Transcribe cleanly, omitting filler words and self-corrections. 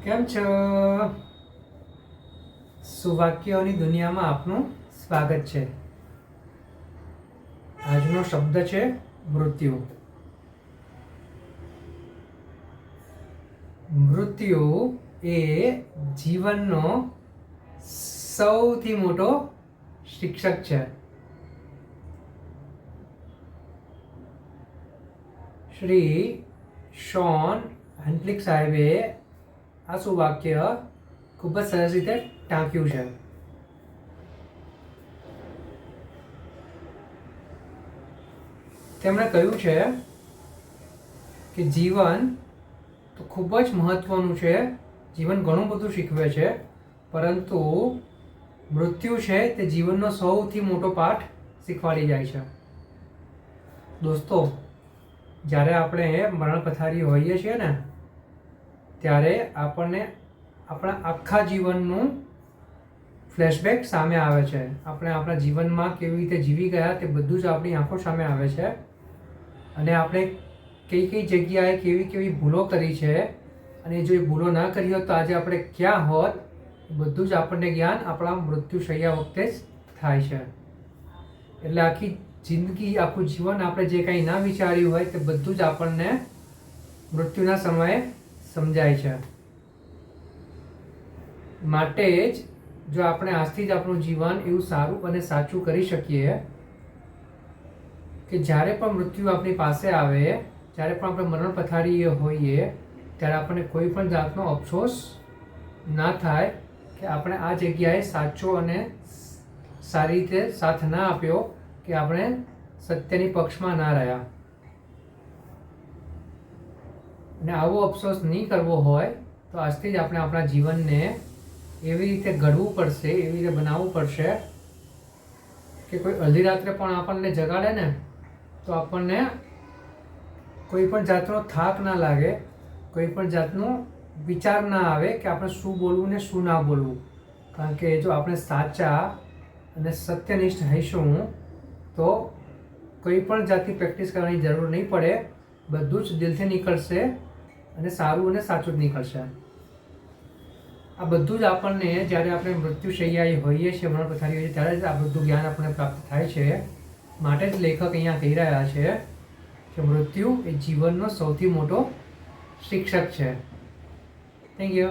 કેમ છો? સુવાક્યોની દુનિયામાં આપનું સ્વાગત છે. આજનો શબ્દ છે મૃત્યુ. મૃત્યુ એ જીવનનો સૌથી મોટો શિક્ષક છે. શ્રી શોન હન્ટલિક સાહેબે આ સુવાક્ય ખૂબ જ સરસ રીતે ટાંક્યું છે. તેમણે કહ્યું છે કે જીવન તો ખૂબ જ મહત્વનું છે, જીવન ઘણું બધું શીખવે છે, પરંતુ મૃત્યુ છે તે જીવનનો સૌથી મોટો પાઠ શીખવાડી જાય છે. દોસ્તો, જ્યારે આપણે મરણ પથારી હોઈએ છીએ ને, ત્યારે આપણને આપણા આખા જીવનનું ફ્લેશબેક સામે આવે છે. આપણે આપણા જીવનમાં કેવી રીતે જીવી ગયા તે બધું જ આપણી આંખો સામે આવે છે, અને આપણે કઈ કઈ જગ્યાએ કેવી કેવી ભૂલો કરી છે, અને જો એ ભૂલો ના કરી હોત તો આજે આપણે ક્યાં હોત, બધું જ આપણને જ્ઞાન આપણા મૃત્યુશૈયા વખતે જ થાય છે. એટલે આખી જિંદગી, આખું જીવન આપણે જે કંઈ ના વિચાર્યું હોય તે બધું જ આપણને મૃત્યુના સમયે સમજાય છે. માટે જ જો આપણે આજથી જ આપણું જીવન એવું સારું અને સાચું કરી શકીએ કે જ્યારે પણ મૃત્યુ આપણી પાસે આવે, જ્યારે પણ આપણે મરણ પથારીએ હોઈએ, ત્યારે આપણને કોઈ પણ જાતનો અફસોસ ના થાય કે આપણે આ જગ્યાએ સાચો અને સારી રીતે સાથ ના આપ્યો, કે આપણે સત્યની પક્ષમાં ના રહ્યા. અને આવો અફસોસ નહીં કરવો હોય તો આજથી જ આપણે આપણા જીવનને એવી રીતે ઘડવું પડશે, એવી રીતે બનાવવું પડશે કે કોઈ અડધી રાત્રે પણ આપણને જગાડે ને તો આપણને કોઈ પણ જાતનો થાક ના લાગે, કોઈ પણ જાતનો વિચાર ના આવે કે આપણે શું બોલવું ને શું ના બોલવું. કારણ કે જો આપણે સાચા અને સત્યનિષ્ઠ હઈશું તો કોઈ પણ જાતની પ્રેક્ટિસ કરવાની જરૂર નહીં પડે, બધું જ દિલથી નીકળશે અને સારું અને સાચું જ નીકળશે. આ બધું જ આપણને જ્યારે આપણે મૃત્યુશૈયાએ હોઈએ છીએ, મરણ પથારી હોઈએ, ત્યારે જ આ બધું જ્ઞાન આપણને પ્રાપ્ત થાય છે. માટે જ લેખક અહીંયા કહી રહ્યા છે કે મૃત્યુ એ જીવનનો સૌથી મોટો શિક્ષક છે. Thank you.